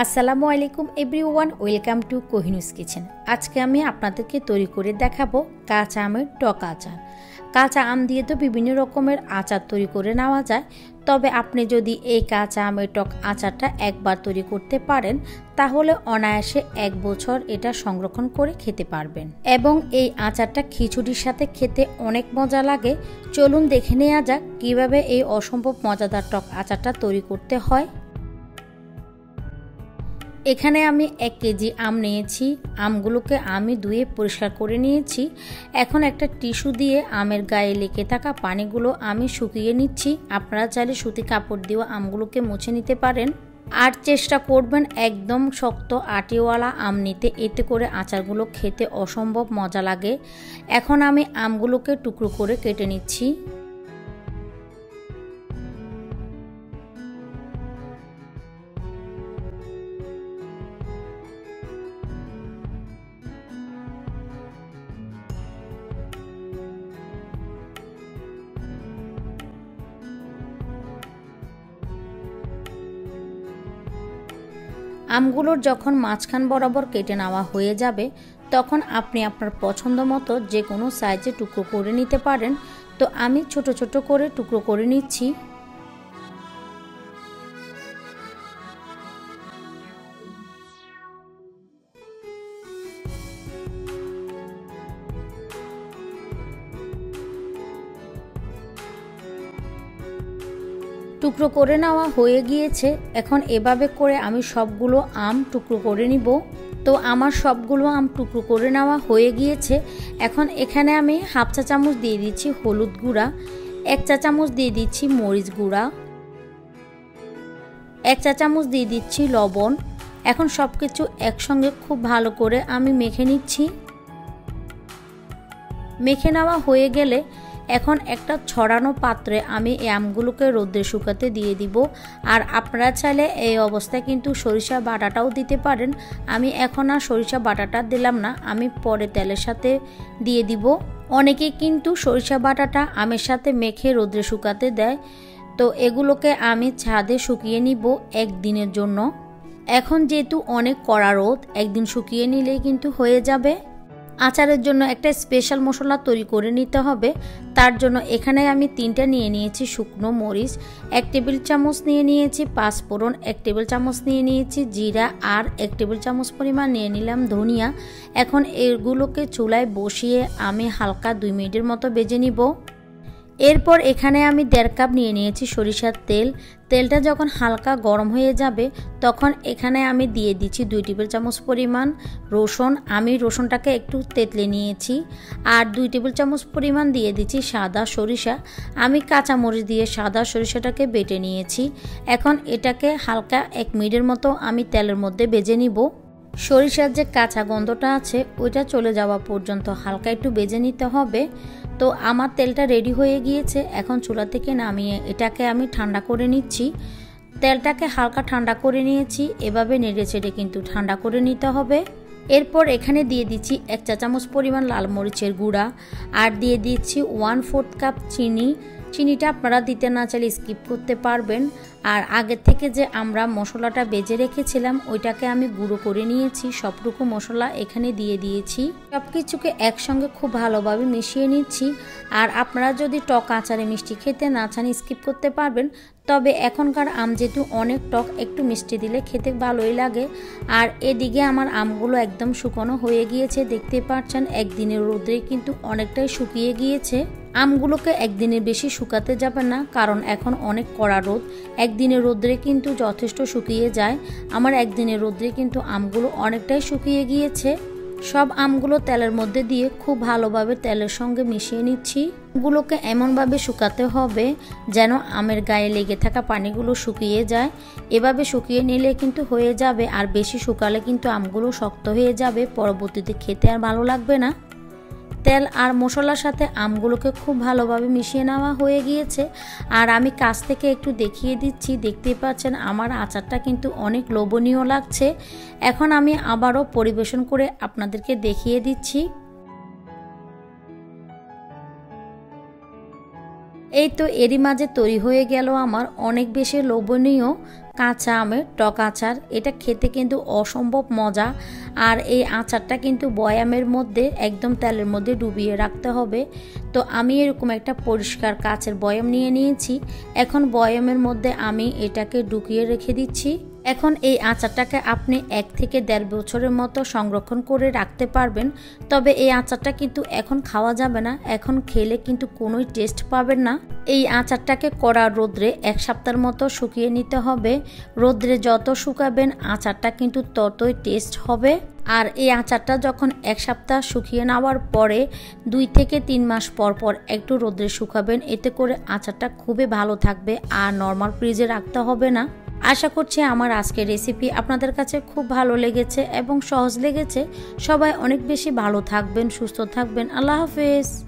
আসসালামু আলাইকুম everyone, welcome to কোহিনুস kitchen. আজকে আমি আপনাদেরকে তৈরি করে দেখাবো কাঁচা আমের টক আচার। কাঁচা আম দিয়ে তো বিভিন্ন রকমের আচার তৈরি করে নেওয়া যায়, তবে আপনি যদি এই কাঁচা আমের টক আচারটা একবার তৈরি করতে পারেন তাহলে অনায়াসে 1 বছর এটা সংরক্ষণ করে খেতে পারবেন এবং এই আচারটা খিচুড়ির সাথে খেতে অনেক মজা লাগে। চলুন দেখে নেওয়া যাক কিভাবে এই অসম্ভব মজাদার টক আচারটা তৈরি করতে হয়। এখানে আমি 1 কেজি আম নিয়েছি। আমগুলোকে আমি ধুয়ে পরিষ্কার করে নিয়েছি। এখন একটা টিস্যু দিয়ে আমের গায়ে লেগে থাকা পানিগুলো আমি শুকিয়ে নিচ্ছি। আপনারা চাইলে সুতি কাপড় দিয়ে আমগুলোকে মুছে নিতে পারেন। আর চেষ্টা করবেন একদম শক্ত আটিওয়ালা আম নিতে, এতে করে আচারগুলো খেতে অসম্ভব মজা লাগে। এখন আমি আমগুলোকে টুকরো করে কেটে নিচ্ছি। আমগুলোর যখন মাঝখান বরাবর কেটে নেওয়া হয়ে যাবে তখন আপনি আপনার পছন্দ মতো যে কোনো সাইজে টুকরো করে নিতে পারেন। তো আমি ছোট ছোট করে টুকরো করে নিচ্ছি। টুকরো করে নেওয়া হয়ে গিয়েছে। এখন এভাবে করে আমি সবগুলো আম টুকরো করে নিব। তো আমার সবগুলো আম টুকরো করে নেওয়া হয়ে গিয়েছে। এখন এখানে আমি 1/2 চা চামচ দিয়ে দিচ্ছি হলুদ গুঁড়া, 1 চা চামচ দিয়ে দিচ্ছি মরিচ গুঁড়া, 1 চা চামচ দিয়ে দিচ্ছি লবণ। এখন সব কিছু একসঙ্গে খুব ভালো করে আমি মেখে নিচ্ছি। মেখে নেওয়া হয়ে গেলে এখন একটা ছড়ানো পাত্রে আমি এই আমগুলোকে রোদে শুকাতে দিয়ে দিব। আর আপনারা চাইলে এই অবস্থায় কিন্তু সরিষা বাটাটাও দিতে পারেন। আমি এখন আর সরিষা বাটাটা দিলাম না, আমি পরে তেলের সাথে দিয়ে দিব। অনেকে কিন্তু সরিষা বাটাটা আমের সাথে মেখে রোদে শুকাতে দেয়। তো এগুলোকে আমি ছাদে শুকিয়ে নিব 1 দিনের জন্য। এখন যেহেতু অনেক কড়া রোদ, একদিন শুকিয়ে নিলেই কিন্তু হয়ে যাবে। আচারের জন্য একটা স্পেশাল মশলা তৈরি করে নিতে হবে। তার জন্য এখানে আমি 3টা নিয়ে নিয়েছি শুকনো মরিচ, 1 টেবিল চামচ নিয়ে নিয়েছি পাঁচফোড়ন, 1 টেবিল চামচ নিয়ে নিয়েছি জিরা, আর 1 টেবিল চামচ পরিমাণ নিয়ে নিলাম ধনিয়া। এখন এগুলোকে চুলায় বসিয়ে আমি হালকা 2 মিনিটের মতো ভেজে নিব। এরপর এখানে আমি 1.5 কাপ নিয়ে নিয়েছি সরিষার তেল। তেলটা যখন হালকা গরম হয়ে যাবে তখন এখানে আমি দিয়ে দিচ্ছি 2 টেবিল চামচ পরিমাণ রসুন। আমি রসুনটাকে একটু তেঁতলে নিয়েছি। আর 2 টেবিল চামচ পরিমাণ দিয়ে দিচ্ছি সাদা সরিষা। আমি কাঁচামরিচ দিয়ে সাদা সরিষাটাকে বেটে নিয়েছি। এখন এটাকে হালকা 1 মিনিটের মতো আমি তেলের মধ্যে ভেজে নিব। সরিষার যে কাঁচা গন্ধটা আছে ওইটা চলে যাওয়া পর্যন্ত হালকা একটু ভেজে নিতে হবে। তো আমার তেলটা রেডি হয়ে গিয়েছে। এখন চুলা থেকে নামিয়ে এটাকে আমি ঠান্ডা করে নিচ্ছি। তেলটাকে হালকা ঠান্ডা করে নিয়েছি। এভাবে নেড়ে চেড়ে কিন্তু ঠান্ডা করে নিতে হবে। এরপর এখানে দিয়ে দিচ্ছি 1 চা চামচ পরিমাণ লাল মরিচের গুঁড়া, আর দিয়ে দিচ্ছি 1/4 কাপ চিনি। চিনিটা আপনারা দিতে না চাইলে স্কিপ করতে পারবেন। আর আগে থেকে যে আমরা মশলাটা বেজে রেখেছিলাম ওইটাকে আমি গুঁড়ো করে নিয়েছি। সবটুকু মশলা এখানে দিয়ে দিয়েছি। সব কিছুকে একসঙ্গে খুব ভালোভাবে মিশিয়ে নিচ্ছি। আর আপনারা যদি টক আচারে মিষ্টি খেতে না চান স্কিপ করতে পারবেন। তবে এখনকার আম যেহেতু অনেক টক, একটু মিষ্টি দিলে খেতে ভালোই লাগে। আর এদিকে আমার আমগুলো একদম শুকনো হয়ে গিয়েছে, দেখতে পাচ্ছেন। একদিনের রোদে কিন্তু অনেকটাই শুকিয়ে গিয়েছে। আমগুলোকে একদিনের বেশি শুকাতে যাবে না, কারণ এখন অনেক কড়া রোদ। একদিনের রোদ্রে কিন্তু যথেষ্ট শুকিয়ে যায়। আমার একদিনের রোদ্রে কিন্তু আমগুলো অনেকটাই শুকিয়ে গিয়েছে। সব আমগুলো তেলের মধ্যে দিয়ে খুব ভালোভাবে তেলের সঙ্গে মিশিয়ে নিচ্ছি। আমগুলোকে এমনভাবে শুকাতে হবে যেন আমের গায়ে লেগে থাকা পানিগুলো শুকিয়ে যায়। এভাবে শুকিয়ে নিলে কিন্তু হয়ে যাবে। আর বেশি শুকালে কিন্তু আমগুলো শক্ত হয়ে যাবে, পরবর্তীতে খেতে আর ভালো লাগবে না। তেল আর মশলার সাথে আমগুলোকে খুব ভালোভাবে মিশিয়ে নেওয়া হয়ে গিয়েছে। আর আমি কাছ থেকে একটু দেখিয়ে দিচ্ছি, দেখতেই পাচ্ছেন আমার আচারটা কিন্তু অনেক লোভনীয় লাগছে। এখন আমি আবারও পরিবেশন করে আপনাদেরকে দেখিয়ে দিচ্ছি। এই তো এরই মাঝে তৈরি হয়ে গেল আমার অনেক বেশি লোভনীয় কাঁচা আমের টক আচার। এটা খেতে কিন্তু অসম্ভব মজা। আর এই আচারটা কিন্তু বয়ামের মধ্যে একদম তেলের মধ্যে ডুবিয়ে রাখতে হবে। তো আমি এরকম একটা পরিষ্কার কাচের বয়াম নিয়ে নিয়েছি। এখন বয়ামের মধ্যে আমি এটাকে ঢুকিয়ে রেখে দিচ্ছি। এখন এই আচারটাকে আপনি 1 থেকে 1.5 বছরের মতো সংরক্ষণ করে রাখতে পারবেন। তবে এই আচারটা কিন্তু এখন খাওয়া যাবে না, এখন খেলে কিন্তু কোনোই টেস্ট পাবেন না। এই আচারটাকে কড়া রোদ্রে 1 সপ্তাহের মতো শুকিয়ে নিতে হবে। রোদ্রে যত শুকাবেন আচারটা কিন্তু ততই টেস্ট হবে। আর এই আচারটা যখন 1 সপ্তাহ শুকিয়ে নেওয়ার পরে 2 থেকে 3 মাস পর পর একটু রোদ্রে শুকাবেন, এতে করে আচারটা খুবই ভালো থাকবে আর নর্মাল ফ্রিজে রাখতে হবে না। আশা করছি আমার আজকের রেসিপি আপনাদের কাছে খুব ভালো লেগেছে এবং সহজ লেগেছে। সবাই অনেক বেশি ভালো থাকবেন, সুস্থ থাকবেন। আল্লাহ হাফেজ।